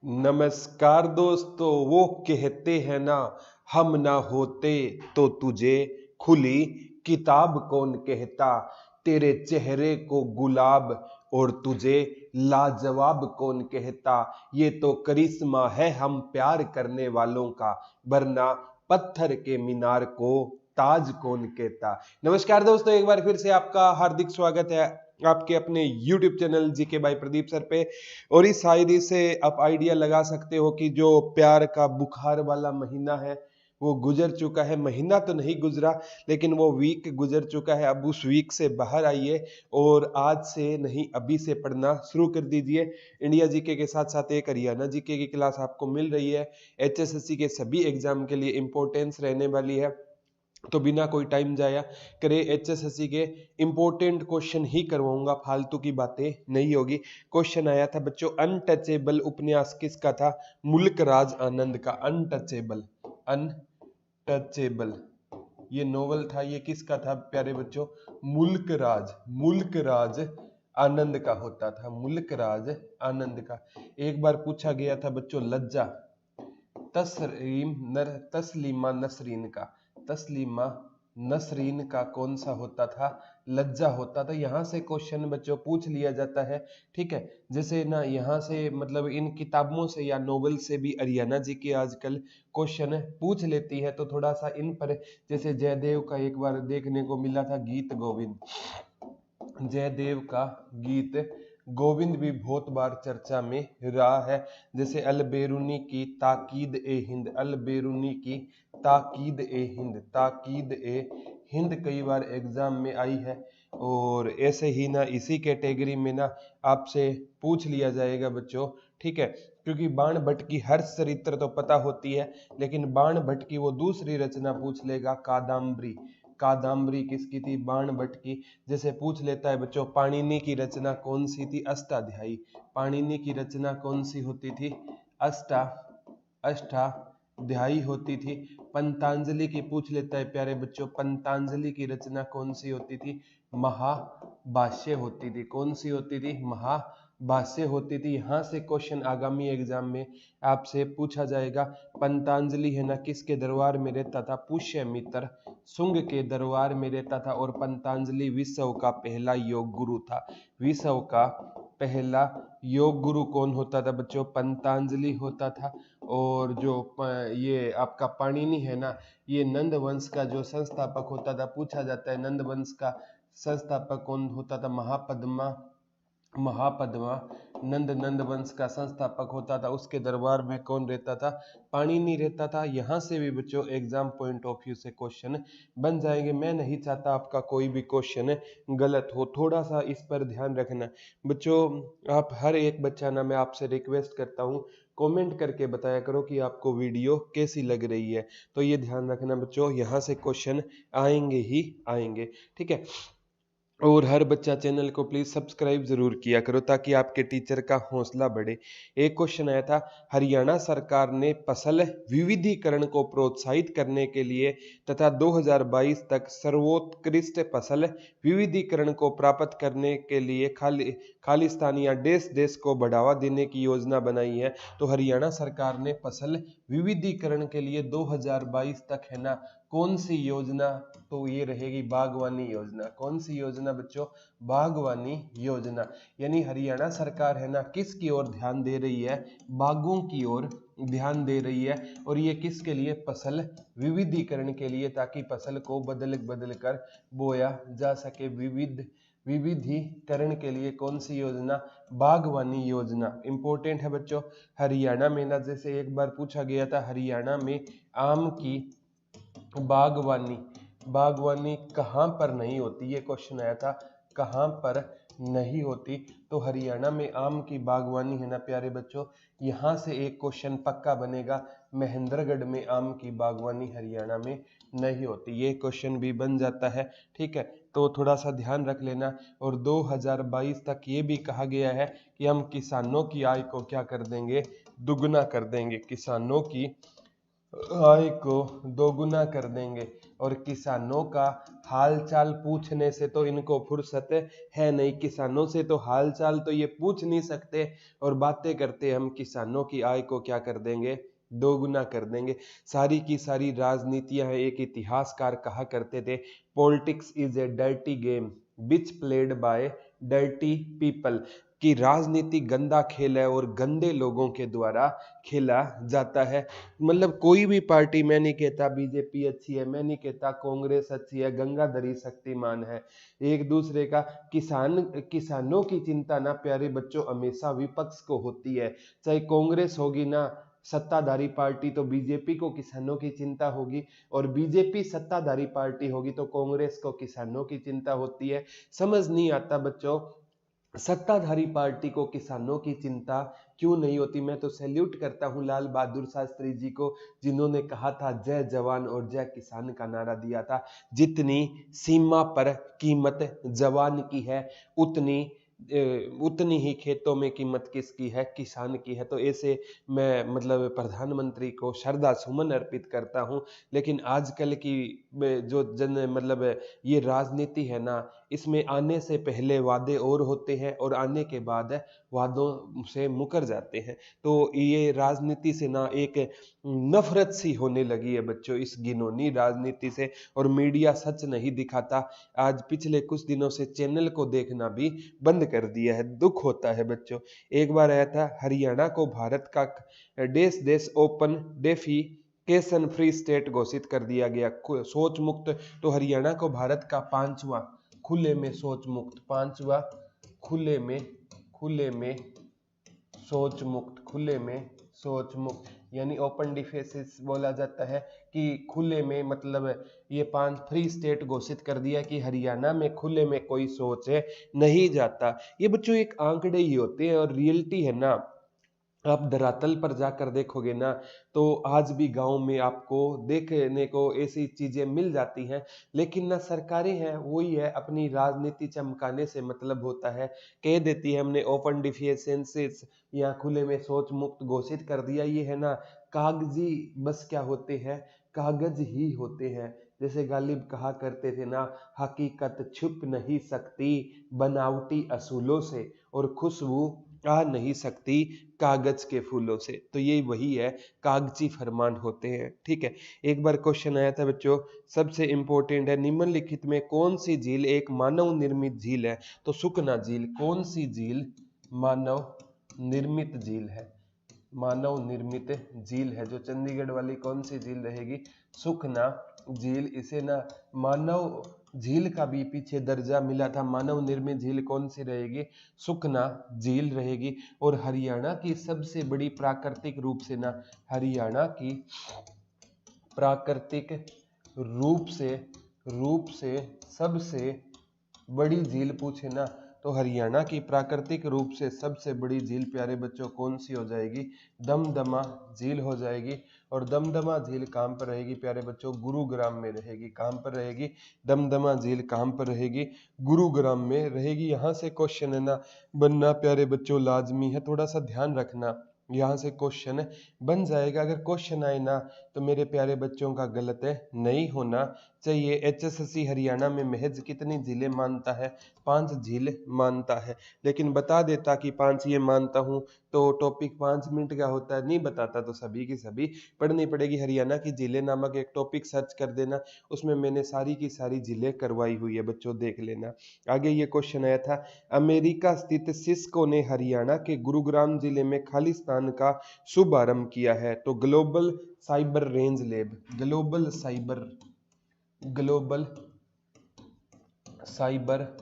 नमस्कार दोस्तों। वो कहते हैं ना, हम ना होते तो तुझे खुली किताब कौन कहता, तेरे चेहरे को गुलाब और तुझे लाजवाब कौन कहता। ये तो करिश्मा है हम प्यार करने वालों का, वरना पत्थर के मीनार को ताज कौन कहता। नमस्कार दोस्तों, एक बार फिर से आपका हार्दिक स्वागत है आपके अपने YouTube channel GK by Pradeep sir पे। और इस शायरी से आप आइडिया लगा सकते हो कि जो प्यार का बुखार वाला महीना है वो गुजर चुका है। महीना तो नहीं गुजरा, लेकिन वो वीक गुजर चुका है। अब उस वीक से बाहर आइए और आज से नहीं अभी से पढ़ना शुरू कर दीजिए। इंडिया जीके के साथ साथ एक हरियाणा जीके की क्लास आपको मिल रही है। HSSC के सभी एग्जाम के लिए इंपॉर्टेंस रहने वाली है, तो बिना कोई टाइम जाया करे HSSC के इंपॉर्टेंट क्वेश्चन ही करवाऊंगा, फालतू की बातें नहीं होगी। क्वेश्चन आया था बच्चों, अनटचेबल उपन्यास किसका था? मुल्क राज आनंद का। अनटचेबल, अनटचेबल ये नोवेल था, ये किसका था प्यारे बच्चों? मुल्क राज आनंद का होता था। मुल्क राज आनंद का। एक बार पूछा गया था बच्चों, लज्जा तस्लीमा नसरीन का, तस्लीमा नसरीन का कौन सा होता था? लज्जा होता था। यहाँ से क्वेश्चन बच्चों पूछ लिया जाता है, ठीक है। जैसे ना यहाँ से मतलब इन किताबों से या नोवेल से भी हरियाणा जी की आजकल क्वेश्चन पूछ लेती है, तो थोड़ा सा इन पर, जैसे जयदेव का एक बार देखने को मिला था गीत गोविंद, जयदेव का गीत गोविंद भी बहुत बार चर्चा में रहा है। जैसे अलबेरुनी की ताकीद ए हिंद, अलबेरुनी की ताकीद ए हिंद, ताकीद ए हिंद कई बार एग्जाम में आई है। और ऐसे ही ना इसी कैटेगरी में ना आपसे पूछ लिया जाएगा बच्चों, ठीक है। क्योंकि बाण भट्ट की हर चरित्र तो पता होती है, लेकिन बाण भट्ट की वो दूसरी रचना पूछ लेगा, कादम्बरी। कादम्बरी किसकी थी? बाण भट्ट की। जैसे पूछ लेता है बच्चों, पाणिनि की रचना कौन सी थी? अष्टाध्यायी। पाणिनि की रचना कौन सी होती थी? अष्टाध्यायी होती थी। पंतांजलि की पूछ लेता है प्यारे बच्चों, पंतांजलि की रचना कौन सी होती थी? महाभाष्य होती थी। कौन सी होती थी? महाभाष्य होती थी। यहाँ से क्वेश्चन आगामी एग्जाम में आपसे पूछा जाएगा। पंतांजलि है ना किसके दरबार में रहता था? पुष्यमित्र शुंग के दरबार में रहता था। और पंतांजलि विश्व का पहला योग गुरु था। विश्व का पहला योग गुरु कौन होता था बच्चों? पंतांजलि होता था। और जो ये आपका पाणिनि है ना, ये नंद वंश का जो संस्थापक होता था, पूछा जाता है नंद वंश का संस्थापक कौन होता था? महापद्मा नंद वंश का संस्थापक होता था। उसके दरबार में कौन रहता था? पाणिनि रहता था। यहाँ से भी बच्चों एग्जाम पॉइंट ऑफ व्यू से क्वेश्चन बन जाएंगे। मैं नहीं चाहता आपका कोई भी क्वेश्चन गलत हो, थोड़ा सा इस पर ध्यान रखना बच्चों। आप हर एक बच्चा ना, मैं आपसे रिक्वेस्ट करता हूँ, कमेंट करके बताया करो कि आपको वीडियो कैसी लग रही है। तो ये ध्यान रखना बच्चों, यहाँ से क्वेश्चन आएंगे ही आएंगे, ठीक है। और हर बच्चा चैनल को प्लीज सब्सक्राइब जरूर किया करो, ताकि आपके टीचर का हौसला बढ़े। एक क्वेश्चन आया था, हरियाणा सरकार ने फसल विविधीकरण को प्रोत्साहित करने के लिए तथा 2022 तक सर्वोत्कृष्ट फसल विविधीकरण को प्राप्त करने के लिए खालिस्तान या देश को बढ़ावा देने की योजना बनाई है। तो हरियाणा सरकार ने फसल विविधीकरण के लिए 2022 तक है ना कौन सी योजना? तो ये रहेगी बागवानी योजना। कौन सी योजना बच्चों? बागवानी योजना। यानी हरियाणा सरकार है ना किसकी ओर ध्यान दे रही है? बागों की ओर ध्यान दे रही है। और ये किसके लिए? फसल विविधीकरण के लिए, ताकि फसल को बदल कर बोया जा सके। विविधीकरण के लिए कौन सी योजना? बागवानी योजना। इंपॉर्टेंट है बच्चों। हरियाणा में ना, जैसे एक बार पूछा गया था, हरियाणा में आम की बागवानी कहाँ पर नहीं होती? ये क्वेश्चन आया था, कहाँ पर नहीं होती? तो हरियाणा में आम की बागवानी है ना प्यारे बच्चों, यहाँ से एक क्वेश्चन पक्का बनेगा, महेंद्रगढ़ में आम की बागवानी हरियाणा में नहीं होती। ये क्वेश्चन भी बन जाता है, ठीक है। तो थोड़ा सा ध्यान रख लेना। और 2022 तक ये भी कहा गया है कि हम किसानों की आय को क्या कर देंगे? दुगना कर देंगे। किसानों की आय को दोगुना कर देंगे। और किसानों का हाल चाल पूछने से तो इनको फुर्सत है नहीं, किसानों से तो हाल चाल तो ये पूछ नहीं सकते, और बातें करते हम किसानों की आय को क्या कर देंगे, दोगुना कर देंगे। सारी की सारी राजनीतियां हैं। एक इतिहासकार कहा करते थे, politics is a dirty game which played by dirty people, कि राजनीति गंदा खेल है और गंदे लोगों के द्वारा खेला जाता है। मतलब कोई भी पार्टी, मैं नहीं कहता बीजेपी अच्छी है, मैं नहीं कहता कांग्रेस अच्छी है, गंगाधरी शक्तिमान है, एक दूसरे का किसानों की चिंता ना प्यारे बच्चों हमेशा विपक्ष को होती है। चाहे कांग्रेस होगी ना सत्ताधारी पार्टी तो बीजेपी को किसानों की चिंता होगी, और बीजेपी सत्ताधारी पार्टी होगी तो कांग्रेस को किसानों की चिंता होती है। समझ नहीं आता बच्चों, सत्ताधारी पार्टी को किसानों की चिंता क्यों नहीं होती। मैं तो सैल्यूट करता हूं लाल बहादुर शास्त्री जी को, जिन्होंने कहा था जय जवान और जय किसान का नारा दिया था। जितनी सीमा पर कीमत जवान की है, उतनी ही खेतों में कीमत किसकी है, किसान की है। तो ऐसे मैं मतलब प्रधानमंत्री को श्रद्धा सुमन अर्पित करता हूं। लेकिन आजकल की जो मतलब ये राजनीति है ना, इसमें आने से पहले वादे और होते हैं और आने के बाद वादों से मुकर जाते हैं। तो ये राजनीति से ना एक नफरत सी होने लगी है बच्चों, इस घिनौनी राजनीति से। और मीडिया सच नहीं दिखाता। आज पिछले कुछ दिनों से चैनल को देखना भी बंद कर दिया है, दुख होता है बच्चों। एक बार आया था हरियाणा को भारत का देश ओपन डेफिकेशन फ्री स्टेट घोषित कर दिया गया, शौच मुक्त। तो हरियाणा को भारत का 5वां खुले में शौच मुक्त, 5वां खुले में शौच मुक्त यानी ओपन डिफेसिस बोला जाता है कि खुले में, मतलब ये 5 फ्री स्टेट घोषित कर दिया कि हरियाणा में खुले में कोई शौच नहीं जाता। ये बच्चों एक आंकड़े ही होते हैं, और रियलिटी है ना, आप धरातल पर जाकर देखोगे ना तो आज भी गांव में आपको देखने को ऐसी चीजें मिल जाती हैं। लेकिन ना सरकारें हैं वही है, अपनी राजनीति चमकाने से मतलब होता है, कह देती है हमने ओपन डिफिशिएंसीज या खुले में शौच मुक्त घोषित कर दिया। ये है ना कागजी बस क्या होते हैं, कागज ही होते हैं। जैसे गालिब कहा करते थे ना, हकीकत छुप नहीं सकती बनावटी असूलों से, और खुशबू आ नहीं सकती कागज के फूलों से। तो ये वही है, कागजी फरमान होते हैं। ठीक है, एक बार क्वेश्चन आया था बच्चों, सबसे इंपॉर्टेंट है, निम्नलिखित में कौन सी झील एक मानव निर्मित झील है। तो सुखना झील, कौन सी झील मानव निर्मित झील है, मानव निर्मित झील है। जो चंडीगढ़ वाली कौन सी झील रहेगी, सुखना झील। इसे ना मानव झील का भी पीछे दर्जा मिला था। मानव निर्मित झील कौन सी रहेगी, सुखना झील रहेगी। और हरियाणा की सबसे बड़ी प्राकृतिक रूप से ना, हरियाणा की प्राकृतिक रूप से सबसे बड़ी झील पूछे ना, तो हरियाणा की प्राकृतिक रूप से सबसे बड़ी झील प्यारे बच्चों कौन सी हो जाएगी, दमदमा झील हो जाएगी। और दमदमा झील कहाँ पर रहेगी प्यारे बच्चों, गुरुग्राम में रहेगी। कहाँ पर रहेगी, दमदमा झील कहाँ पर रहेगी, गुरुग्राम में रहेगी। यहाँ से क्वेश्चन है ना बनना प्यारे बच्चों लाजमी है, थोड़ा सा ध्यान रखना, यहाँ से क्वेश्चन बन जाएगा। अगर क्वेश्चन आए ना तो मेरे प्यारे बच्चों का गलत नहीं होना चाहिए। एचएसएससी हरियाणा में महज कितनी झीलें मानता है, 5 झीलें मानता है। लेकिन बता देता कि 5 ये मानता हूं तो टॉपिक 5 मिनट का होता है, नहीं बताता तो सभी की सभी पढ़नी पड़ेगी। हरियाणा की झीलें नामक एक टॉपिक सर्च कर देना, उसमें मैंने सारी की सारी झीलें करवाई हुई है बच्चों, देख लेना। आगे ये क्वेश्चन आया था, अमेरिका स्थित सिस्को ने हरियाणा के गुरुग्राम जिले में खालिस्तान का शुभारंभ किया है। तो global cyber range lab, global cyber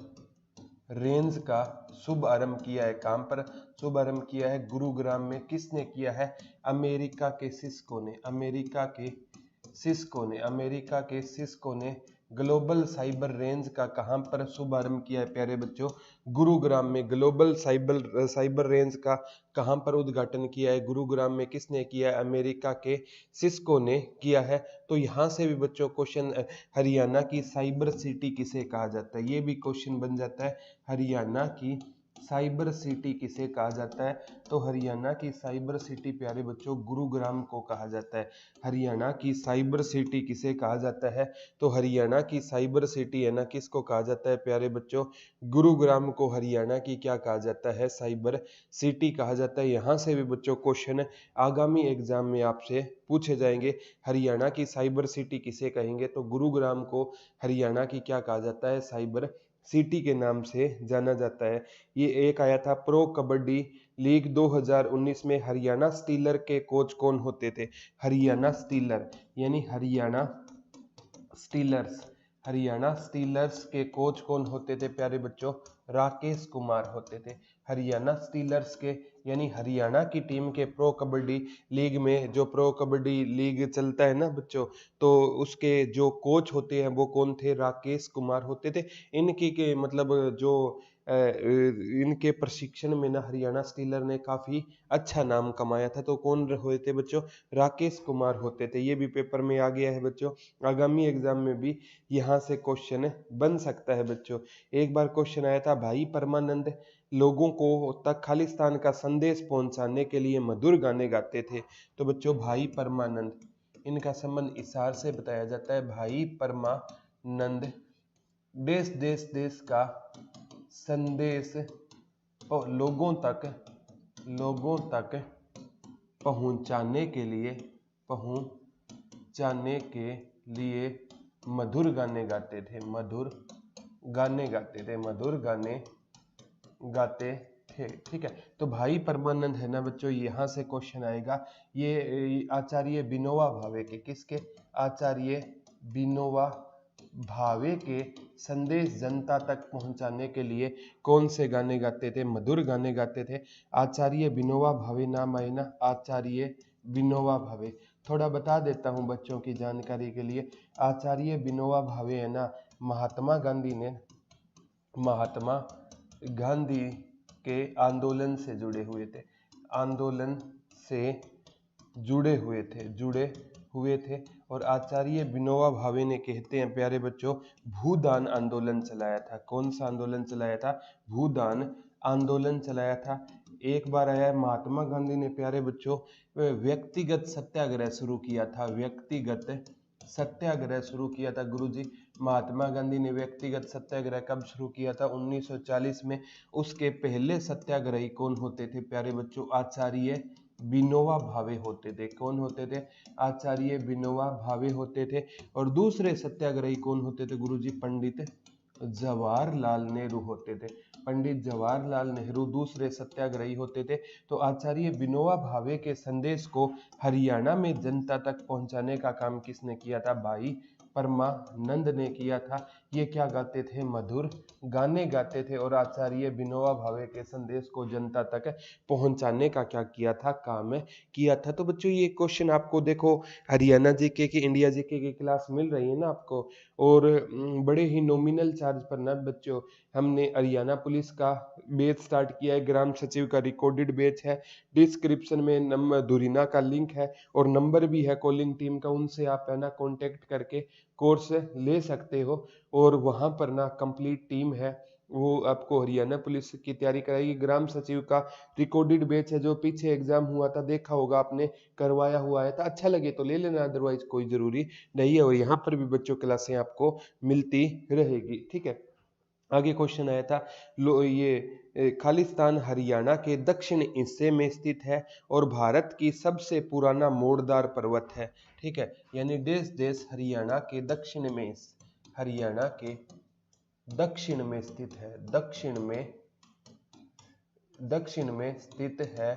range का शुभ आरंभ किया है। कहां पर शुभ आरंभ किया है, गुरुग्राम में। किसने किया है, अमेरिका के सिस्को ने ग्लोबल साइबर रेंज का कहां पर शुभ आरंभ किया है प्यारे बच्चों, गुरुग्राम में। ग्लोबल साइबर रेंज का कहां पर उद्घाटन किया है, गुरुग्राम में। किसने किया है, अमेरिका के सिस्को ने किया है। तो यहां से भी बच्चों क्वेश्चन, हरियाणा की साइबर सिटी किसे कहा जाता है, ये भी क्वेश्चन बन जाता है। हरियाणा की साइबर सिटी किसे कहा जाता है? तो हरियाणा की साइबर सिटी प्यारे बच्चों गुरुग्राम को कहा जाता है। हरियाणा की साइबर सिटी किसे कहा जाता है? तो हरियाणा की साइबर सिटी है ना किसको कहा जाता है प्यारे बच्चों? गुरुग्राम को हरियाणा की क्या कहा जाता है? साइबर सिटी कहा जाता है। यहाँ से भी बच्चों क्वेश्चन आगामी एग्जाम में आपसे पूछे जाएंगे। हरियाणा की साइबर सिटी किसे कहेंगे? तो गुरुग्राम को हरियाणा की क्या कहा जाता है? साइबर सिटी के नाम से जाना जाता है। ये एक आया था प्रो कबड्डी लीग 2019 में हरियाणा स्टीलर के कोच कौन होते थे? हरियाणा स्टीलर यानी हरियाणा स्टीलर्स के कोच कौन होते थे प्यारे बच्चों? राकेश कुमार होते थे। हरियाणा स्टीलर्स के यानी हरियाणा की टीम के प्रो कबड्डी लीग में, जो प्रो कबड्डी लीग चलता है ना बच्चों, तो उसके जो कोच होते हैं वो कौन थे? राकेश कुमार होते थे। इनकी के मतलब जो इनके प्रशिक्षण में ना हरियाणा स्टीलर ने काफी अच्छा नाम कमाया था। तो कौन हुए थे बच्चों? राकेश कुमार होते थे। ये भी पेपर में आ गया है बच्चों, आगामी एग्जाम में भी यहाँ से क्वेश्चन बन सकता है बच्चों। एक बार क्वेश्चन आया था, भाई परमानंद लोगों को तक खालिस्तान का संदेश पहुंचाने के लिए मधुर गाने गाते थे। तो बच्चों भाई परमानंद, इनका संबंध इशार से बताया जाता है। भाई परमानंद देश देश देश का संदेश लोगों तक पहुंचाने के लिए मधुर गाने गाते थे। ठीक है। तो भाई परमानंद है ना बच्चों, यहाँ से क्वेश्चन आएगा। ये आचार्य विनोबा भावे के, किसके? आचार्य विनोबा भावे के संदेश जनता तक पहुंचाने के लिए कौन से गाने गाते थे? मधुर गाने गाते थे। आचार्य विनोबा भावे नाम आए ना, आचार्य विनोबा भावे। थोड़ा बता देता हूं बच्चों की जानकारी के लिए। आचार्य विनोबा भावे है ना महात्मा गांधी के आंदोलन से जुड़े हुए थे। और आचार्य विनोबा भावे ने, कहते हैं प्यारे बच्चों, भूदान आंदोलन चलाया था। कौन सा आंदोलन चलाया था? भूदान आंदोलन चलाया था। एक बार आया महात्मा गांधी ने प्यारे बच्चों व्यक्तिगत सत्याग्रह शुरू किया था। गुरुजी, महात्मा गांधी ने व्यक्तिगत सत्याग्रह कब शुरू किया था? 1940 में। उसके पहले सत्याग्रही कौन होते थे प्यारे बच्चों? आचार्य विनोबा भावे होते थे। कौन होते थे? आचार्य विनोबा भावे होते थे। और दूसरे सत्याग्रही कौन होते थे गुरुजी? पंडित जवाहरलाल नेहरू होते थे। पंडित जवाहरलाल नेहरू दूसरे सत्याग्रही होते थे। तो आचार्य विनोबा भावे के संदेश को हरियाणा में जनता तक पहुंचाने का काम किसने किया था? भाई परमानंद ने किया था। ये क्या गाते थे? मधुर गाने गाते थे। और आचार्य विनोबा भावे के संदेश को जनता तक पहुंचाने का क्या किया था? काम किया था। तो बच्चों ये क्वेश्चन आपको देखो हरियाणा जीके की, इंडिया जीके की क्लास मिल रही है ना आपको, और बड़े ही नॉमिनल चार्ज पर ना बच्चों हमने हरियाणा पुलिस का बैच स्टार्ट किया है। ग्राम सचिव का रिकॉर्डेड बैच है। डिस्क्रिप्शन में नंबर धुरीना का लिंक है और नंबर भी है कॉलिंग टीम का, उनसे आप है ना कांटेक्ट करके कोर्स ले सकते हो। और वहां पर ना कंप्लीट टीम है, वो आपको हरियाणा पुलिस की तैयारी कराएगी। ग्राम सचिव का रिकॉर्डेड बैच है, जो पीछे एग्जाम हुआ था देखा होगा आपने, करवाया हुआ है। तो अच्छा लगे तो ले लेना, अदरवाइज कोई जरूरी नहीं है। और यहाँ पर भी बच्चों क्लासें आपको मिलती रहेगी। ठीक है। आगे क्वेश्चन आया था, खालिस्तान हरियाणा के दक्षिण हिस्से में स्थित है और भारत की सबसे पुराना मोड़दार पर्वत है। ठीक है। यानी देश हरियाणा के दक्षिण में स्थित है। दक्षिण में स्थित है।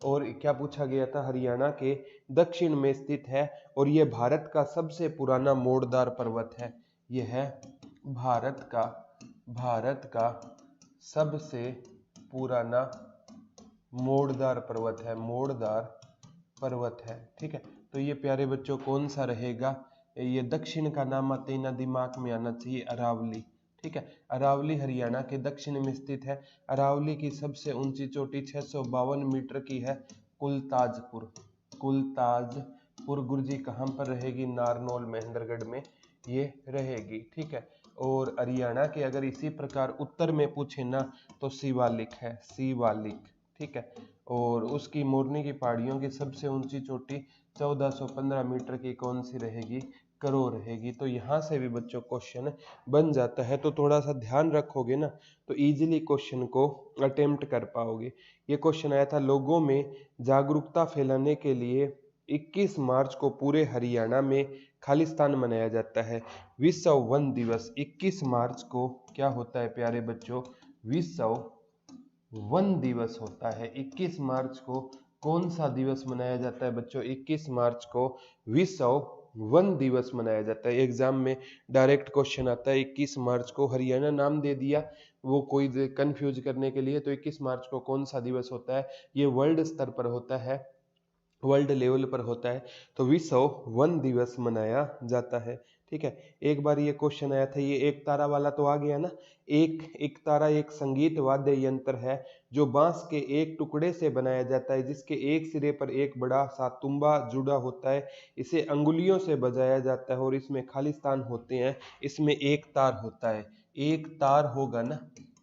और क्या पूछा गया था? हरियाणा के दक्षिण में स्थित है और यह भारत का सबसे पुराना मोड़दार पर्वत है। यह है भारत का सबसे पुराना मोड़दार पर्वत है। ठीक है। तो ये प्यारे बच्चों कौन सा रहेगा? ये दक्षिण का नाम आते ही ना दिमाग में आना चाहिए, अरावली। ठीक है। अरावली हरियाणा के दक्षिण में स्थित है। अरावली की सबसे ऊंची चोटी 652 मीटर की है। कुलताजपुर गुरुजी कहाँ पर रहेगी? नारनौल महेंद्रगढ़ में ये रहेगी। ठीक है। और हरियाणा के अगर इसी प्रकार उत्तर में पूछे ना तो शिवालिक है, शिवालिक, ठीक है। और उसकी मोरनी की पहाड़ियों की सबसे ऊंची चोटी 1415 मीटर की कौन सी रहेगी, करो रहेगी। तो यहाँ से भी बच्चों क्वेश्चन बन जाता है, तो थोड़ा सा ध्यान रखोगे ना तो इजीली क्वेश्चन को अटेम्प्ट कर पाओगे। ये क्वेश्चन आया था, लोगों में जागरूकता फैलाने के लिए 21 मार्च को पूरे हरियाणा में खालिस्तान मनाया जाता है। विश्व वन दिवस 21 मार्च को क्या होता है प्यारे बच्चों, विश्व वन दिवस होता है। 21 मार्च को कौन सा दिवस मनाया जाता है बच्चों, 21 मार्च को विश्व वन दिवस मनाया जाता है। एग्जाम में डायरेक्ट क्वेश्चन आता है 21 मार्च को, हरियाणा नाम दे दिया वो कोई कंफ्यूज करने के लिए, तो 21 मार्च को कौन सा दिवस होता है, ये वर्ल्ड स्तर पर होता है, वर्ल्ड लेवल पर होता है, तो विश्व वन दिवस मनाया जाता है, ठीक है। एक बार ये क्वेश्चन आया था, ये एक तारा वाला तो आ गया ना। एक तारा एक संगीत वाद्य यंत्र है जो बांस के एक टुकड़े से बनाया जाता है, जिसके एक सिरे पर एक बड़ा सा तुम्बा जुड़ा होता है। इसे अंगुलियों से बजाया जाता है और इसमें खालिस्तान होते हैं। इसमें एक तार होता है, एक तार होगा ना,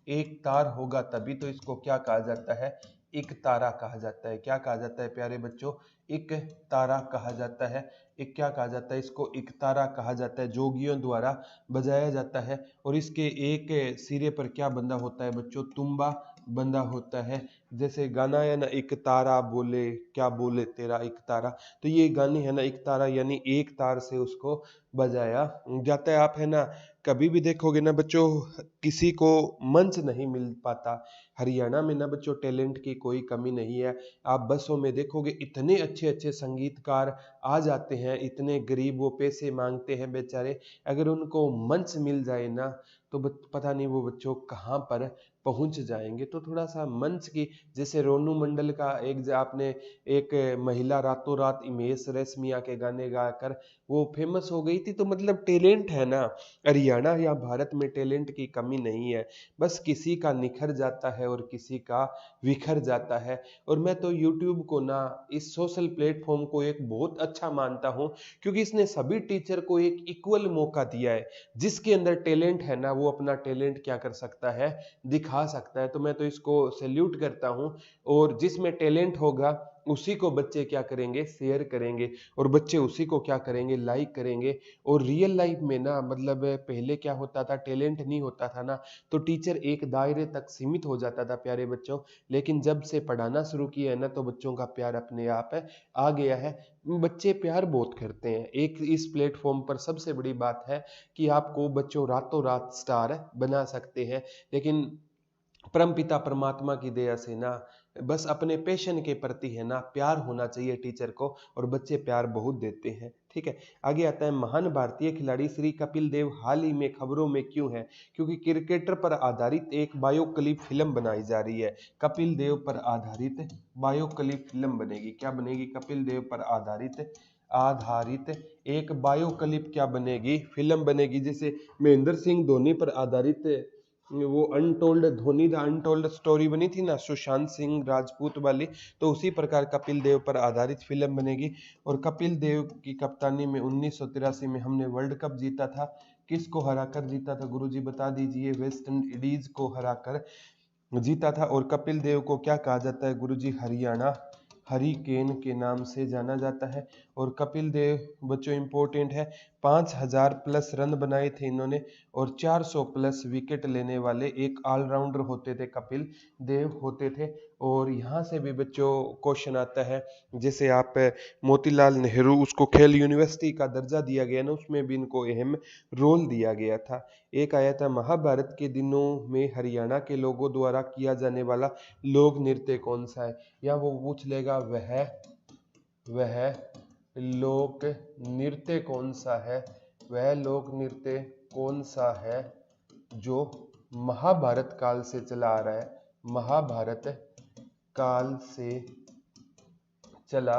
एक तार होगा तभी तो इसको क्या कहा जाता है, एक तारा कहा जाता है। क्या कहा जाता है प्यारे बच्चों, एक तारा कहा जाता है। एक क्या कहा जाता है, इसको एक तारा कहा जाता है, जोगियों द्वारा बजाया जाता है। और इसके एक सिरे पर क्या बंधा होता है बच्चों, तुम्बा बंधा होता है। जैसे गाना है ना, एक तारा बोले क्या बोले तेरा एक तारा, तो ये गाने है ना, एक तारा यानी एक तार से उसको बजाया जाता है। आप है ना कभी भी देखोगे ना बच्चों, किसी को मंच नहीं मिल पाता। हरियाणा में ना बच्चों टैलेंट की कोई कमी नहीं है। आप बसों में देखोगे इतने अच्छे अच्छे संगीतकार आ जाते हैं, इतने गरीब वो पैसे मांगते हैं बेचारे, अगर उनको मंच मिल जाए ना तो पता नहीं वो बच्चों कहाँ पर पहुंच जाएंगे। तो थोड़ा सा मंच की, जैसे रोनू मंडल का एक आपने एक महिला रातों रात इमेश रेशमिया के गाने गाकर वो फेमस हो गई थी, तो मतलब टैलेंट है ना, हरियाणा या भारत में टैलेंट की कमी नहीं है। बस किसी का निखर जाता है और किसी का विखर जाता है। और मैं तो YouTube को ना, इस सोशल प्लेटफॉर्म को एक बहुत अच्छा मानता हूँ, क्योंकि इसने सभी टीचर को एक इक्वल मौका दिया है। जिसके अंदर टैलेंट है ना वो अपना टैलेंट क्या कर सकता है, दिखा सकता है। तो मैं तो इसको सैल्यूट करता हूँ। और जिसमें टैलेंट होगा उसी को बच्चे क्या करेंगे, शेयर करेंगे, और बच्चे उसी को क्या करेंगे, लाइक करेंगे। और रियल लाइफ में ना मतलब पहले क्या होता था, टैलेंट नहीं होता था ना तो टीचर एक दायरे तक सीमित हो जाता था प्यारे बच्चों। लेकिन जब से पढ़ाना शुरू किया है ना तो बच्चों का प्यार अपने आप आ गया है। बच्चे प्यार बहुत करते हैं। एक इस प्लेटफॉर्म पर सबसे बड़ी बात है कि आपको बच्चों रातों रात स्टार बना सकते हैं। लेकिन परमपिता परमात्मा की दया से ना बस अपने पैशन के प्रति है ना प्यार होना चाहिए टीचर को, और बच्चे प्यार बहुत देते हैं, ठीक है। आगे आता है, महान भारतीय खिलाड़ी श्री कपिल देव हाल ही में खबरों में क्यों है, क्योंकि क्रिकेटर पर आधारित एक बायोक्लिप फिल्म बनाई जा रही है। कपिल देव पर आधारित बायोक्लिप फिल्म बनेगी। क्या बनेगी, कपिल देव पर आधारित आधारित एक बायोक्लिप क्या बनेगी, फिल्म बनेगी। जैसे महेंद्र सिंह धोनी पर आधारित वो untold Dhoni the untold story बनी थी ना, सुशांत सिंह राजपूत वाली, तो उसी प्रकार कपिल देव पर आधारित फिल्म बनेगी। और कपिल देव की कप्तानी में 1983 में हमने वर्ल्ड कप जीता था। किसको हराकर जीता था गुरुजी बता दीजिए, वेस्ट इंडीज को हराकर जीता था। और कपिल देव को क्या कहा जाता है गुरुजी, हरियाणा हरिकेन के नाम से जाना जाता है। और कपिल देव बच्चों इंपॉर्टेंट है, 5000 प्लस रन बनाए थे इन्होंने, और 400 प्लस विकेट लेने वाले एक ऑलराउंडर होते थे, कपिल देव होते थे। और यहाँ से भी बच्चों क्वेश्चन आता है, जैसे आप मोतीलाल नेहरू, उसको खेल यूनिवर्सिटी का दर्जा दिया गया ना, उसमें भी इनको अहम रोल दिया गया था। एक आया था, महाभारत के दिनों में हरियाणा के लोगों द्वारा किया जाने वाला लोक नृत्य कौन सा है, या वो पूछ लेगा वह लोक नृत्य कौन सा है, वह लोक नृत्य कौन सा है जो महाभारत काल से चला आ रहा है, महाभारत काल से चला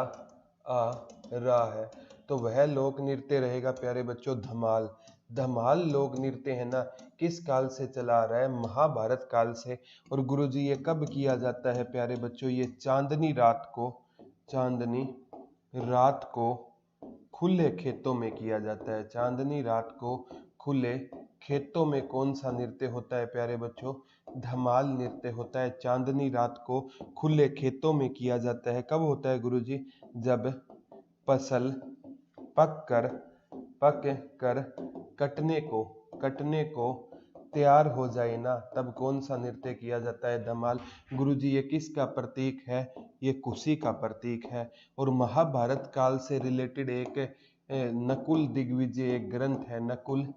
आ रहा है। तो वह लोक नृत्य रहेगा प्यारे बच्चों धमाल। धमाल लोक नृत्य है ना, किस काल से चला आ रहा है, महाभारत काल से। और गुरुजी ये कब किया जाता है प्यारे बच्चों, ये चांदनी रात को, चांदनी रात को खुले खेतों में किया जाता है, चांदनी रात को खुले खेतों में कौन सा नृत्य होता है प्यारे बच्चों? धमाल नृत्य होता है। चांदनी रात को खुले खेतों में किया जाता है। कब होता है गुरुजी? जब फसल पक कर कटने को तैयार हो जाए ना, तब कौन सा नृत्य किया जाता है? धमाल। गुरुजी ये किसका प्रतीक है? ये खुशी का प्रतीक है। और महाभारत काल से रिलेटेड एक नकुल दिग्विजय एक ग्रंथ है। नकुल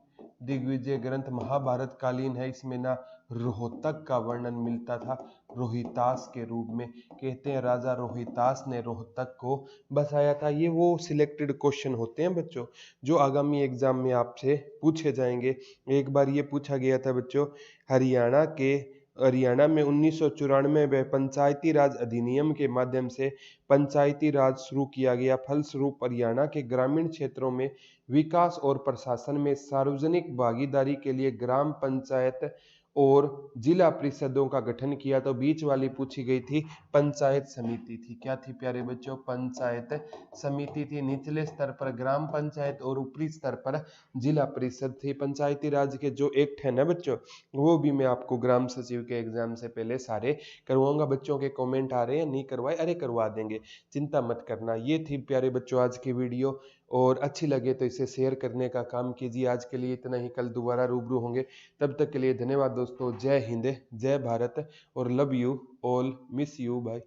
दिग्विजय ग्रंथ महाभारत कालीन है। इसमें ना रोहतक का वर्णन मिलता था रोहितास के रूप में। कहते हैं राजा रोहितास ने रोहतक को बसाया था। ये वो सिलेक्टेड क्वेश्चन होते हैं बच्चों जो आगामी एग्जाम में आपसे पूछे जाएंगे। एक बार ये पूछा गया था बच्चों, हरियाणा में 1994 में पंचायती राज अधिनियम के माध्यम से पंचायती राज शुरू किया गया। फलस्वरूप हरियाणा के ग्रामीण क्षेत्रों में विकास और प्रशासन में सार्वजनिक भागीदारी के लिए ग्राम पंचायत और जिला परिषदों का गठन किया। तो बीच वाली पूछी गई थी पंचायत समिति थी। क्या थी प्यारे बच्चों? पंचायत समिति थी। निचले स्तर पर ग्राम पंचायत और ऊपरी स्तर पर जिला परिषद थी। पंचायती राज के जो एक्ट है ना बच्चों, वो भी मैं आपको ग्राम सचिव के एग्जाम से पहले सारे करवाऊंगा। बच्चों के कमेंट आ रहे हैं नहीं करवाए, अरे करवा देंगे, चिंता मत करना। ये थी प्यारे बच्चों आज की वीडियो, और अच्छी लगे तो इसे शेयर करने का काम कीजिए। आज के लिए इतना ही, कल दोबारा रूबरू होंगे। तब तक के लिए धन्यवाद दोस्तों। जय हिंद, जय भारत और love you all, miss you, bye.